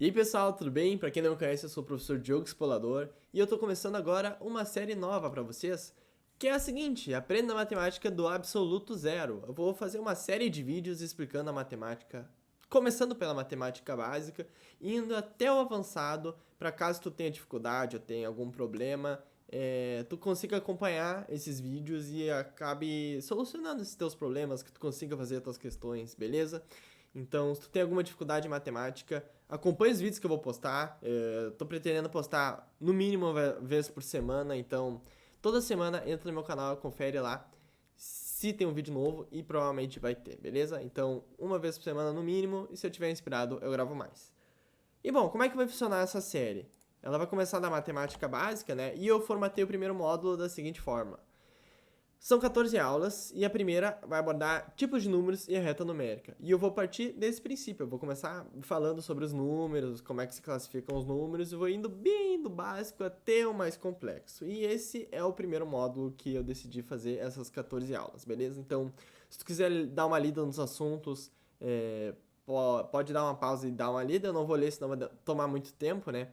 E aí pessoal, tudo bem? Para quem não me conhece, eu sou o professor Diogo Expolador e eu tô começando agora uma série nova para vocês, que é a seguinte: aprenda a matemática do absoluto zero. Eu vou fazer uma série de vídeos explicando a matemática, começando pela matemática básica, indo até o avançado, para caso tu tenha dificuldade ou tenha algum problema, tu consiga acompanhar esses vídeos e acabe solucionando esses teus problemas, que tu consiga fazer as tuas questões, beleza? Então, se tu tem alguma dificuldade em matemática, acompanhe os vídeos que eu vou postar. Tô pretendendo postar no mínimo uma vez por semana, então toda semana entra no meu canal, confere lá se tem um vídeo novo e provavelmente vai ter, beleza? Então, uma vez por semana no mínimo, e se eu tiver inspirado, eu gravo mais. E bom, como é que vai funcionar essa série? Ela vai começar da matemática básica, né? E eu formatei o primeiro módulo da seguinte forma: são 14 aulas e a primeira vai abordar tipos de números e a reta numérica. E eu vou partir desse princípio, eu vou começar falando sobre os números, como é que se classificam os números, e vou indo bem do básico até o mais complexo. E esse é o primeiro módulo que eu decidi fazer essas 14 aulas, beleza? Então, se tu quiser dar uma lida nos assuntos, pode dar uma pausa e dar uma lida, eu não vou ler, senão vai tomar muito tempo, né?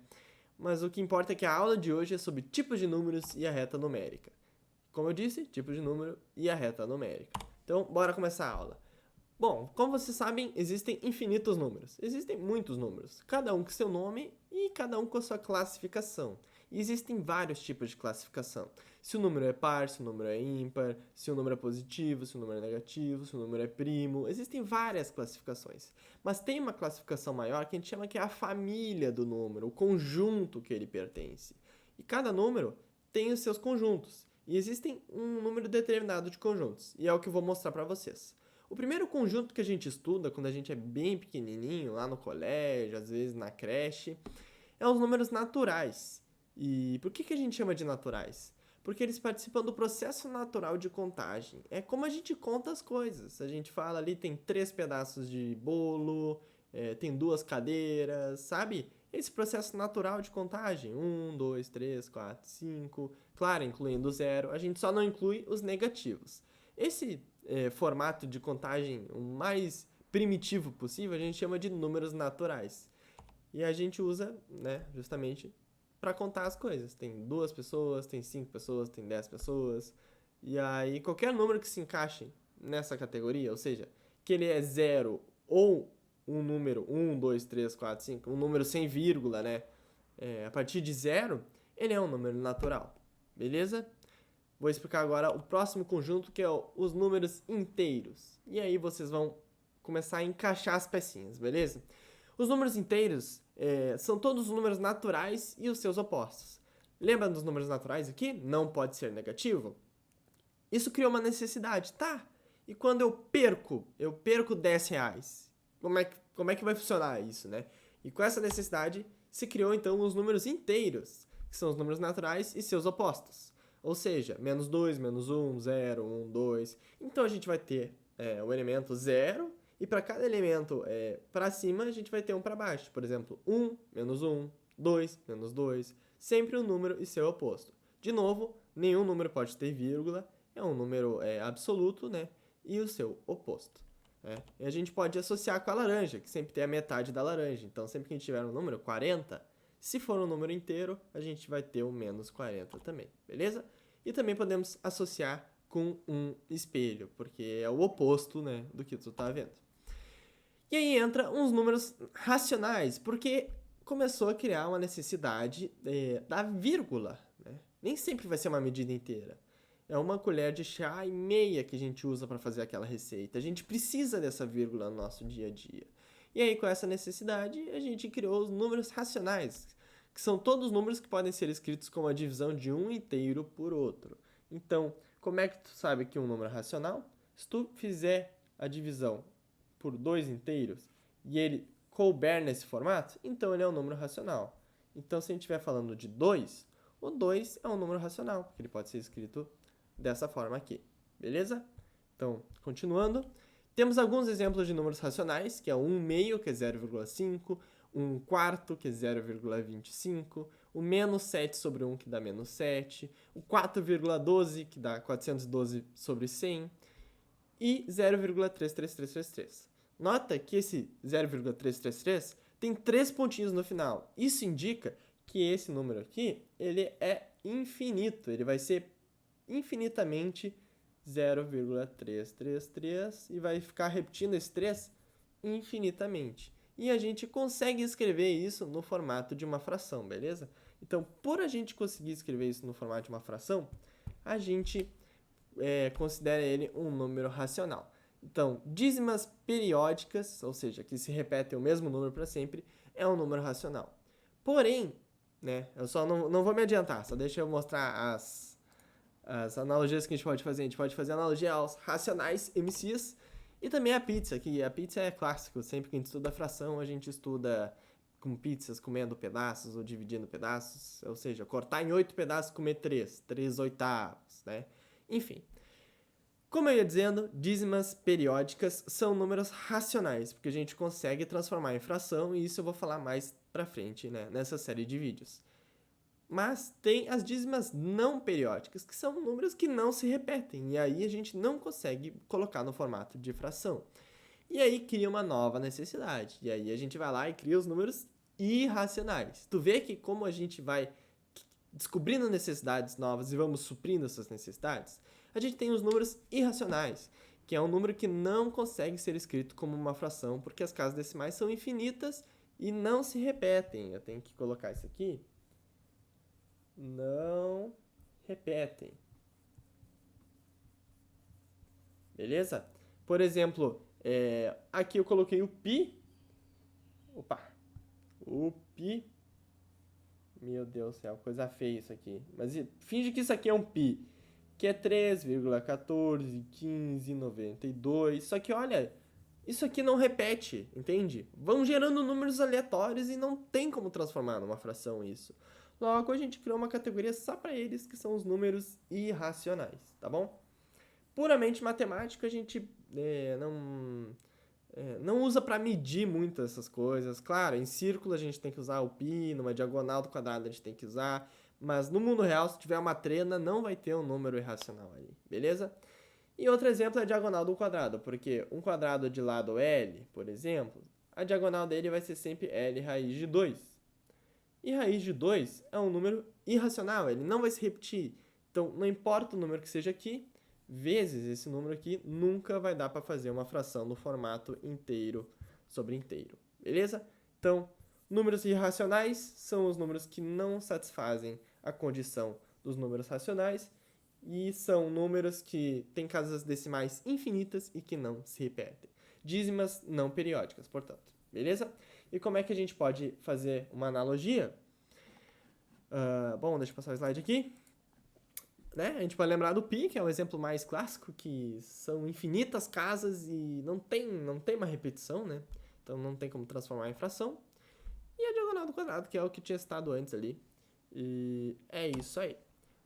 Mas o que importa é que a aula de hoje é sobre tipos de números e a reta numérica. Como eu disse, tipo de número e a reta numérica. Então, bora começar a aula. Bom, como vocês sabem, existem infinitos números. Existem muitos números, cada um com seu nome e cada um com a sua classificação. E existem vários tipos de classificação. Se o número é par, se o número é ímpar, se o número é positivo, se o número é negativo, se o número é primo. Existem várias classificações. Mas tem uma classificação maior que a gente chama que é a família do número, o conjunto que ele pertence. E cada número tem os seus conjuntos. E existem um número determinado de conjuntos, e é o que eu vou mostrar para vocês. O primeiro conjunto que a gente estuda quando a gente é bem pequenininho, lá no colégio, às vezes na creche, é os números naturais. E por que a gente chama de naturais? Porque eles participam do processo natural de contagem. É como a gente conta as coisas. A gente fala ali, tem 3 pedaços de bolo, tem 2 cadeiras, sabe? Esse processo natural de contagem, 1, 2, 3, 4, 5, claro, incluindo o zero, a gente só não inclui os negativos. Esse formato de contagem o mais primitivo possível, a gente chama de números naturais. E a gente usa, né, justamente para contar as coisas. Tem 2 pessoas, tem 5 pessoas, tem 10 pessoas. E aí, qualquer número que se encaixe nessa categoria, ou seja, que ele é zero ou um número 1, 2, 3, 4, 5, um número sem vírgula, né? A partir de zero, ele é um número natural. Beleza? Vou explicar agora o próximo conjunto, que é os números inteiros. E aí vocês vão começar a encaixar as pecinhas, beleza? Os números inteiros são todos os números naturais e os seus opostos. Lembra dos números naturais aqui? Não pode ser negativo. Isso criou uma necessidade, tá? E quando eu perco 10 reais. Como é que vai funcionar isso, né? E com essa necessidade se criou então os números inteiros, que são os números naturais e seus opostos. Ou seja, menos 2, menos 1, 0, 1, 2. Então a gente vai ter o elemento 0 e para cada elemento para cima a gente vai ter um para baixo. Por exemplo, 1, menos 1, 2, menos 2. Sempre um número e seu oposto. De novo, nenhum número pode ter vírgula, é um número absoluto, né? E o seu oposto. E a gente pode associar com a laranja, que sempre tem a metade da laranja. Então, sempre que a gente tiver um número 40, se for um número inteiro, a gente vai ter o menos 40 também, beleza? E também podemos associar com um espelho, porque é o oposto, né, do que tu tá vendo. E aí entra uns números racionais, porque começou a criar uma necessidade da vírgula, né? Nem sempre vai ser uma medida inteira. É uma colher de chá e meia que a gente usa para fazer aquela receita. A gente precisa dessa vírgula no nosso dia a dia. E aí, com essa necessidade, a gente criou os números racionais, que são todos os números que podem ser escritos como a divisão de um inteiro por outro. Então, como é que tu sabe que um número é racional? Se tu fizer a divisão por 2 inteiros e ele couber nesse formato, então ele é um número racional. Então, se a gente estiver falando de 2, o 2 é um número racional, porque ele pode ser escrito dessa forma aqui, beleza? Então, continuando, temos alguns exemplos de números racionais, que é o 1 meio, que é 0,5, 1 quarto, que é 0,25, o menos 7 sobre 1, que dá menos 7, o 4,12, que dá 412 sobre 100, e 0,33333. Nota que esse 0,333 tem 3 pontinhos no final. Isso indica que esse número aqui, ele é infinito. Ele vai ser infinitamente 0,333 e vai ficar repetindo esse 3 infinitamente. E a gente consegue escrever isso no formato de uma fração, beleza? Então, por a gente conseguir escrever isso no formato de uma fração, a gente considera ele um número racional. Então, dízimas periódicas, ou seja, que se repetem o mesmo número para sempre, é um número racional. Porém, né, eu só não vou me adiantar, só deixa eu mostrar as analogias que a gente pode fazer. A gente pode fazer analogia aos racionais MCs e também a pizza, que a pizza é clássico. Sempre que a gente estuda fração, a gente estuda com pizzas comendo pedaços ou dividindo pedaços, ou seja, cortar em 8 pedaços e comer 3 oitavos, né? Enfim. Como eu ia dizendo, dízimas periódicas são números racionais, porque a gente consegue transformar em fração, e isso eu vou falar mais pra frente, né, nessa série de vídeos. Mas tem as dízimas não periódicas, que são números que não se repetem, e aí a gente não consegue colocar no formato de fração. E aí cria uma nova necessidade, e aí a gente vai lá e cria os números irracionais. Tu vê que como a gente vai descobrindo necessidades novas e vamos suprindo essas necessidades, a gente tem os números irracionais, que é um número que não consegue ser escrito como uma fração, porque as casas decimais são infinitas e não se repetem. Eu tenho que colocar isso aqui. Não repetem. Beleza? Por exemplo, aqui eu coloquei o pi. Opa! O pi. Meu Deus do céu, coisa feia isso aqui. Mas finge que isso aqui é um pi, que é 3,141592. Só que olha, isso aqui não repete, entende? Vão gerando números aleatórios e não tem como transformar numa fração isso. Logo, a gente criou uma categoria só para eles, que são os números irracionais, tá bom? Puramente matemático, a gente não usa para medir muito essas coisas. Claro, em círculo a gente tem que usar o pi, numa diagonal do quadrado a gente tem que usar, mas no mundo real, se tiver uma trena, não vai ter um número irracional ali, beleza? E outro exemplo é a diagonal do quadrado, porque um quadrado de lado L, por exemplo, a diagonal dele vai ser sempre L raiz de 2. E raiz de 2 é um número irracional, ele não vai se repetir. Então, não importa o número que seja aqui, vezes esse número aqui, nunca vai dar para fazer uma fração no formato inteiro sobre inteiro, beleza? Então, números irracionais são os números que não satisfazem a condição dos números racionais e são números que têm casas decimais infinitas e que não se repetem. Dízimas não periódicas, portanto, beleza? E como é que a gente pode fazer uma analogia? Bom, deixa eu passar o slide aqui. Né? A gente pode lembrar do pi, que é o exemplo mais clássico, que são infinitas casas e não tem uma repetição, né? Então não tem como transformar em fração. E a diagonal do quadrado, que é o que tinha citado antes ali. E é isso aí.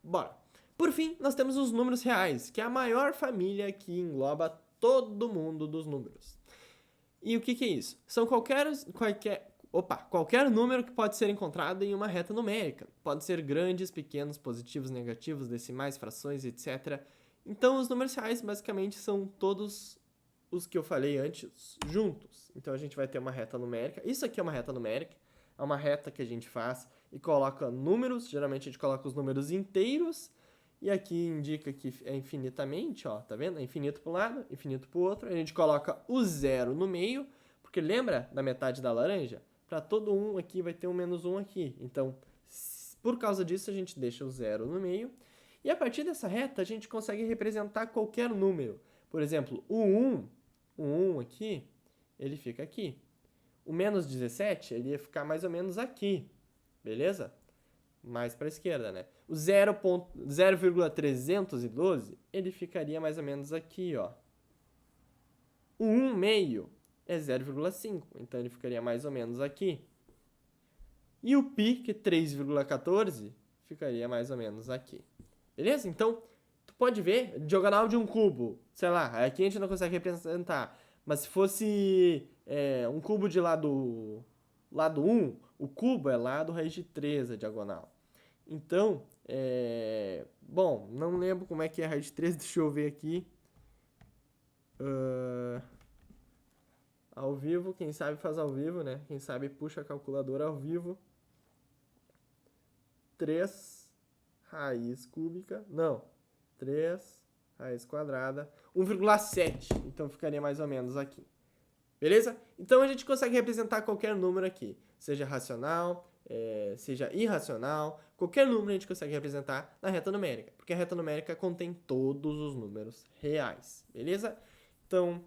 Bora! Por fim, nós temos os números reais, que é a maior família que engloba todo mundo dos números. E o que é isso? São qualquer número que pode ser encontrado em uma reta numérica. Pode ser grandes, pequenos, positivos, negativos, decimais, frações, etc. Então, os números reais, basicamente, são todos os que eu falei antes, juntos. Então, a gente vai ter uma reta numérica. Isso aqui é uma reta numérica. É uma reta que a gente faz e coloca números. Geralmente, a gente coloca os números inteiros. E aqui indica que é infinitamente, ó, tá vendo? É infinito para um lado, infinito para o outro. A gente coloca o zero no meio, porque lembra da metade da laranja? Para todo um aqui vai ter um menos um aqui. Então, por causa disso, a gente deixa o zero no meio. E a partir dessa reta, a gente consegue representar qualquer número. Por exemplo, o 1 aqui, ele fica aqui. O menos 17, ele ia ficar mais ou menos aqui. Beleza? Mais para a esquerda, né? O 0,312, ele ficaria mais ou menos aqui, ó. O 1 meio é 0,5, então ele ficaria mais ou menos aqui. E o π, que é 3,14, ficaria mais ou menos aqui. Beleza? Então, tu pode ver, diagonal de um cubo, sei lá, aqui a gente não consegue representar, mas se fosse um cubo de lado 1, o cubo é lado raiz de 3, a diagonal. Então, bom, não lembro como é que é a raiz de 3, deixa eu ver aqui. Ao vivo, quem sabe faz ao vivo, né? Quem sabe puxa a calculadora ao vivo. 3 raiz cúbica, não, 3 raiz quadrada, 1,7. Então ficaria mais ou menos aqui. Beleza? Então a gente consegue representar qualquer número aqui, seja racional, seja irracional, qualquer número a gente consegue representar na reta numérica, porque a reta numérica contém todos os números reais, beleza? Então,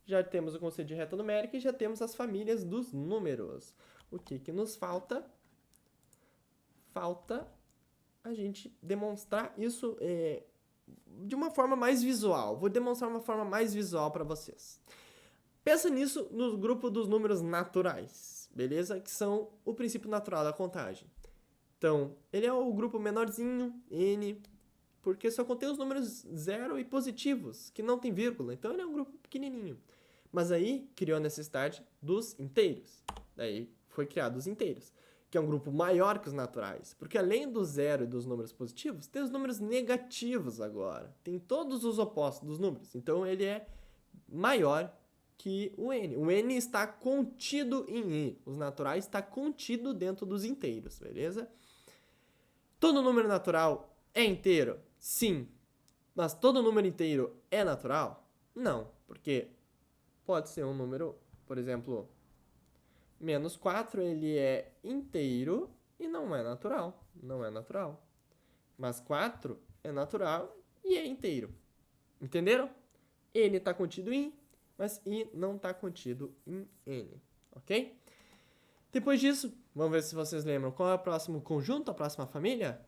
já temos o conceito de reta numérica e já temos as famílias dos números. O que nos falta? Falta a gente demonstrar isso de uma forma mais visual. Vou demonstrar uma forma mais visual para vocês. Pensa nisso no grupo dos números naturais, beleza? Que são o princípio natural da contagem. Então, ele é o grupo menorzinho, n, porque só contém os números zero e positivos, que não tem vírgula. Então, ele é um grupo pequenininho. Mas aí, criou a necessidade dos inteiros. Daí, foi criado os inteiros, que é um grupo maior que os naturais. Porque além do zero e dos números positivos, tem os números negativos agora. Tem todos os opostos dos números. Então, ele é maior que o n. O n está contido em i. Os naturais está contido dentro dos inteiros, beleza? Todo número natural é inteiro? Sim. Mas todo número inteiro é natural? Não, porque pode ser um número, por exemplo, menos 4, ele é inteiro e não é natural. Não é natural. Mas 4 é natural e é inteiro. Entenderam? N está contido em i, mas i não está contido em n, ok? Depois disso, vamos ver se vocês lembram qual é o próximo conjunto, a próxima família?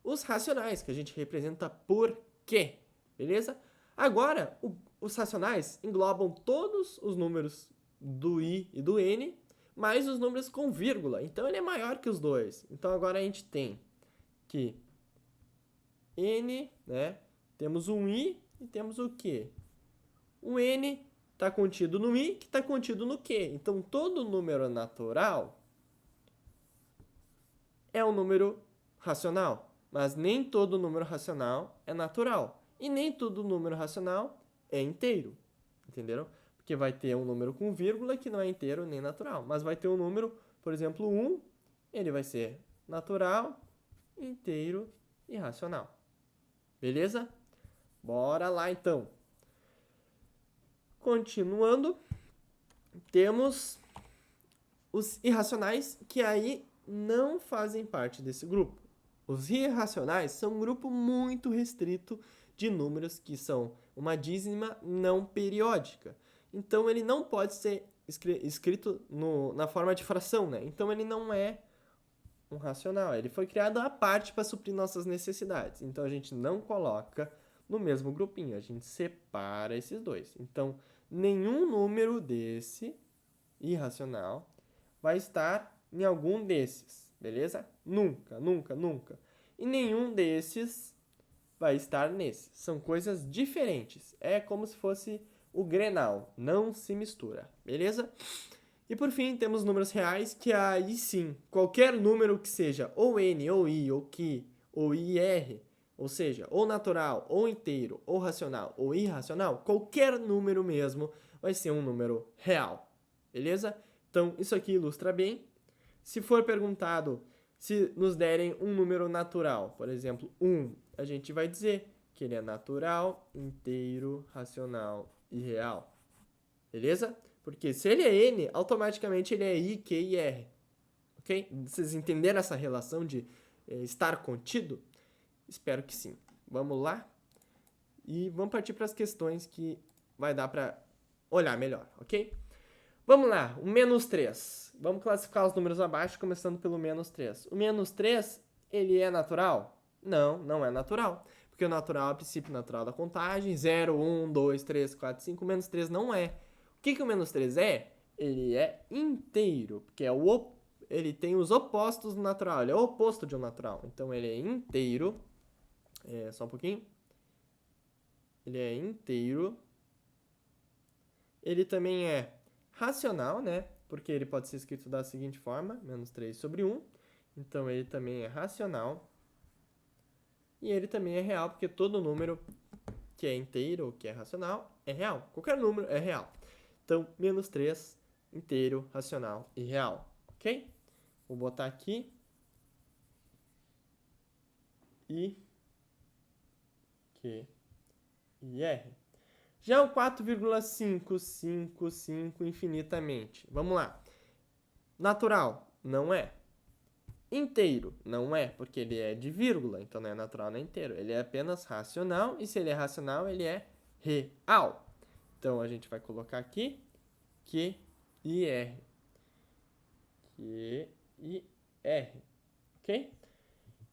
Os racionais, que a gente representa por quê, beleza? Agora, os racionais englobam todos os números do i e do n, mais os números com vírgula. Então, ele é maior que os dois. Então, agora a gente tem que n, né? Temos um i e temos o q. O n está contido no i, que está contido no q. Então, todo número natural é um número racional, mas nem todo número racional é natural. E nem todo número racional é inteiro, entenderam? Porque vai ter um número com vírgula que não é inteiro nem natural, mas vai ter um número, por exemplo, 1, ele vai ser natural, inteiro e racional. Beleza? Bora lá, então. Continuando, temos os irracionais, que aí não fazem parte desse grupo. Os irracionais são um grupo muito restrito de números que são uma dízima não periódica. Então, ele não pode ser escrito na forma de fração, né? Então, ele não é um racional. Ele foi criado à parte para suprir nossas necessidades. Então, a gente não coloca no mesmo grupinho. A gente separa esses dois. Então, nenhum número desse irracional vai estar em algum desses, beleza? Nunca, nunca, nunca. E nenhum desses vai estar nesse. São coisas diferentes. É como se fosse o Grenal. Não se mistura, beleza? E por fim, temos números reais, que aí sim, qualquer número que seja ou n, ou i, ou qi, ou ir, ou seja, ou natural, ou inteiro, ou racional, ou irracional, qualquer número mesmo vai ser um número real, beleza? Então, isso aqui ilustra bem. Se for perguntado, se nos derem um número natural, por exemplo, 1, a gente vai dizer que ele é natural, inteiro, racional e real, beleza? Porque se ele é n, automaticamente ele é i, q e r, ok? Vocês entenderam essa relação de estar contido? Espero que sim. Vamos lá? E vamos partir para as questões que vai dar para olhar melhor, ok? Vamos lá, o menos 3. Vamos classificar os números abaixo, começando pelo menos 3. O menos 3, ele é natural? Não, não é natural. Porque o natural é o princípio natural da contagem. 0, 1, 2, 3, 4, 5. Menos 3 não é. O que o menos 3 é? Ele é inteiro, porque ele tem os opostos do natural. Ele é o oposto de um natural. Então, ele é inteiro. Só um pouquinho. Ele é inteiro. Ele também é racional, né? Porque ele pode ser escrito da seguinte forma, menos 3 sobre 1. Então, ele também é racional. E ele também é real, porque todo número que é inteiro ou que é racional é real. Qualquer número é real. Então, menos 3 inteiro, racional e real, ok? Vou botar aqui I, Q e R. Já o 4,555 infinitamente. Vamos lá. Natural, não é. Inteiro, não é, porque ele é de vírgula, então não é natural nem inteiro. Ele é apenas racional, e se ele é racional, ele é real. Então, a gente vai colocar aqui Q e R. Q e R, ok?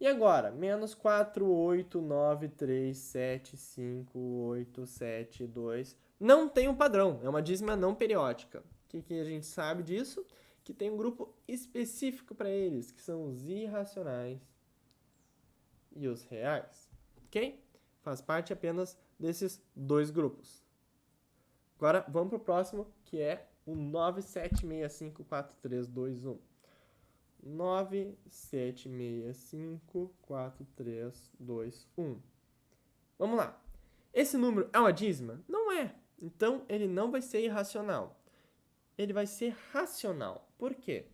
E agora, menos 4,893,7,5,8,7,2. Não tem um padrão, é uma dízima não periódica. O que a gente sabe disso? Que tem um grupo específico para eles, que são os irracionais e os reais, ok? Faz parte apenas desses dois grupos. Agora, vamos para o próximo, que é o 97654,321. 97654,321. Vamos lá. Esse número é uma dízima? Não é. Então, ele não vai ser irracional. Ele vai ser racional. Por quê?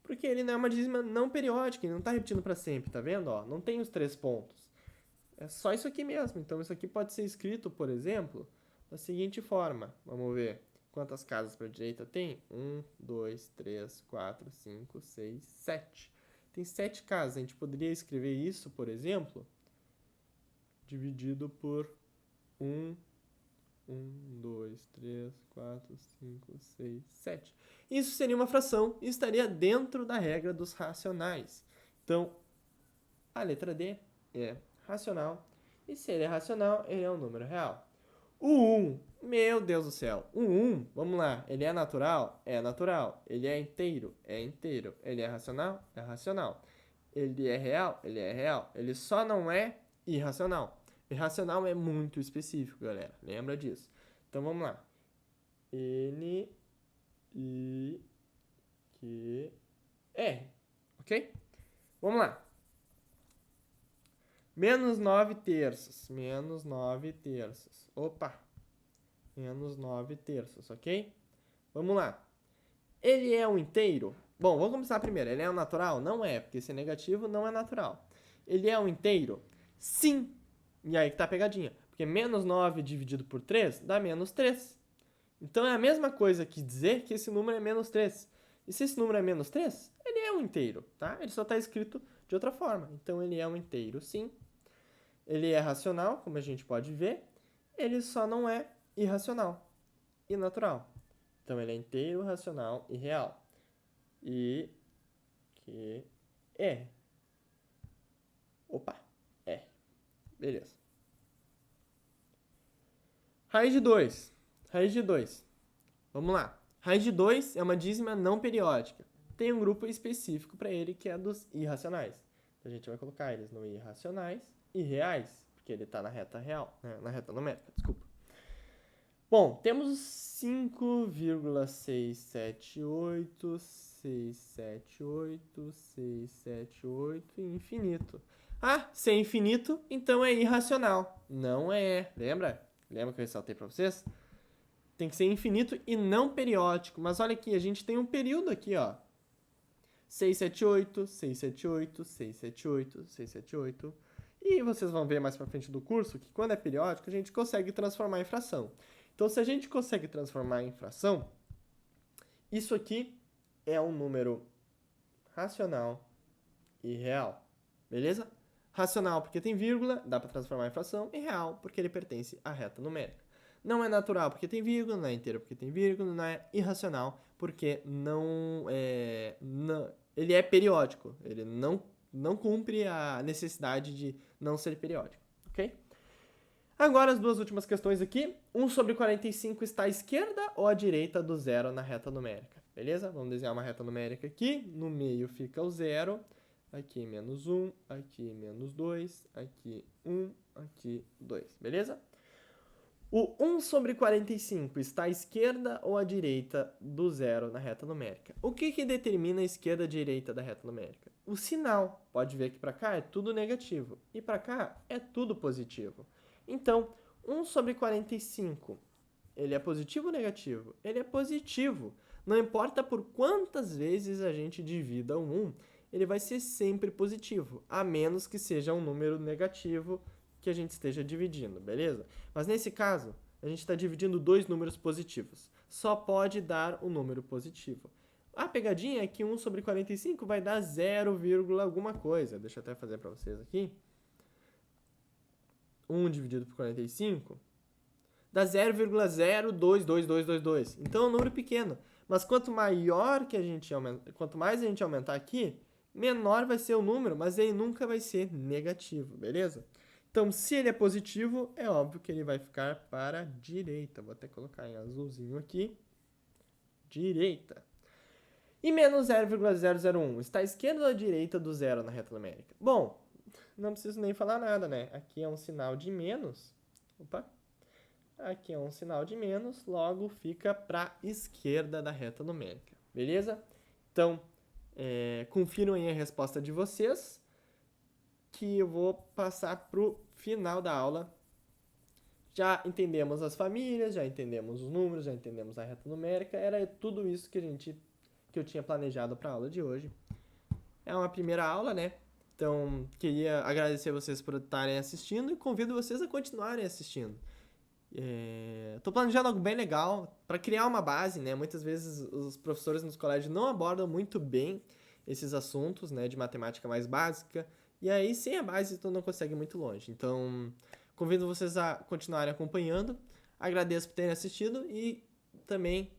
Porque ele não é uma dízima não periódica, ele não está repetindo para sempre, tá vendo? Ó, não tem os 3 pontos. É só isso aqui mesmo. Então, isso aqui pode ser escrito, por exemplo, da seguinte forma. Vamos ver quantas casas para a direita tem. 1, 2, 3, 4, 5, 6, 7. Tem 7 casas. A gente poderia escrever isso, por exemplo, dividido por 1, 2, 3, 4, 5, 6, 7. Isso seria uma fração e estaria dentro da regra dos racionais. Então, a letra D é racional. E se ele é racional, ele é um número real. O 1, meu Deus do céu. O 1, vamos lá, ele é natural? É natural. Ele é inteiro? É inteiro. Ele é racional? É racional. Ele é real? Ele é real. Ele só não é irracional. Irracional é muito específico, galera. Lembra disso. Então, vamos lá. N, I, Q, R. Ok? Vamos lá. Menos 9 terços. Menos 9 terços. Opa! Menos 9 terços, ok? Vamos lá. Ele é um inteiro? Bom, vamos começar primeiro. Ele é um natural? Não é, porque se é negativo, não é natural. Ele é um inteiro? Sim! E aí que tá a pegadinha. Porque menos 9 dividido por 3 dá menos 3. Então é a mesma coisa que dizer que esse número é menos 3. E se esse número é menos 3, ele é um inteiro, tá? Ele só está escrito de outra forma. Então ele é um inteiro, sim. Ele é racional, como a gente pode ver. Ele só não é irracional e natural. Então ele é inteiro, racional e real. E que é. Opa, é. Beleza. Raiz de 2. Raiz de 2. Vamos lá. Raiz de 2 é uma dízima não periódica. Tem um grupo específico para ele que é dos irracionais. Então a gente vai colocar eles no irracionais e reais, porque ele está na reta real, né? Na reta numérica, desculpa. Bom, temos 5,678, 678, 678 e infinito. Ah, se é infinito, então é irracional. Não é. Lembra? Lembra que eu ressaltei para vocês? Tem que ser infinito e não periódico. Mas olha aqui, a gente tem um período aqui, ó. 678, 678, 678, 678. E vocês vão ver mais pra frente do curso que quando é periódico, a gente consegue transformar em fração. Então, se a gente consegue transformar em fração, isso aqui é um número racional e real. Beleza? Racional porque tem vírgula, dá para transformar em fração, e real porque ele pertence à reta numérica. Não é natural porque tem vírgula, não é inteiro porque tem vírgula, não é irracional porque ele é periódico, ele não cumpre a necessidade de não ser periódico, ok? Agora as duas últimas questões aqui. 1 sobre 45 está à esquerda ou à direita do zero na reta numérica? Beleza? Vamos desenhar uma reta numérica aqui. No meio fica o zero. Aqui menos 1, aqui menos 2, aqui 1, aqui 2. Beleza? O 1 sobre 45 está à esquerda ou à direita do zero na reta numérica? O que determina a esquerda e a direita da reta numérica? O sinal. Pode ver que para cá é tudo negativo e para cá é tudo positivo. Então, 1 sobre 45, ele é positivo ou negativo? Ele é positivo. Não importa por quantas vezes a gente divida um 1, ele vai ser sempre positivo, a menos que seja um número negativo que a gente esteja dividindo, beleza? Mas nesse caso, a gente está dividindo dois números positivos. Só pode dar um número positivo. A pegadinha é que 1 sobre 45 vai dar 0, alguma coisa. Deixa eu até fazer para vocês aqui. 1 dividido por 45 dá 0,022222. Então é um número pequeno. Mas quanto maior que a gente quanto mais a gente aumentar aqui, menor vai ser o número, mas ele nunca vai ser negativo, beleza? Então, se ele é positivo, é óbvio que ele vai ficar para a direita. Vou até colocar em azulzinho aqui. Direita. E menos 0,001, está à esquerda ou à direita do zero na reta numérica? Bom, não preciso nem falar nada, né? Aqui é um sinal de menos. Opa! Aqui é um sinal de menos, logo fica para a esquerda da reta numérica. Beleza? Então, confiram aí a resposta de vocês, que eu vou passar para o final da aula. Já entendemos as famílias, já entendemos os números, já entendemos a reta numérica. Era tudo isso que eu tinha planejado para a aula de hoje. É uma primeira aula, né? Então, queria agradecer vocês por estarem assistindo e convido vocês a continuarem assistindo. Tô planejando algo bem legal para criar uma base, né? Muitas vezes os professores nos colégios não abordam muito bem esses assuntos, né, de matemática mais básica, e aí sem a base tu não consegue ir muito longe. Então, convido vocês a continuarem acompanhando. Agradeço por terem assistido e também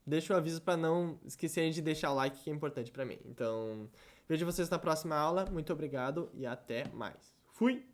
deixo o aviso para não esquecerem de deixar o like, que é importante para mim. Então, vejo vocês na próxima aula. Muito obrigado e até mais. Fui!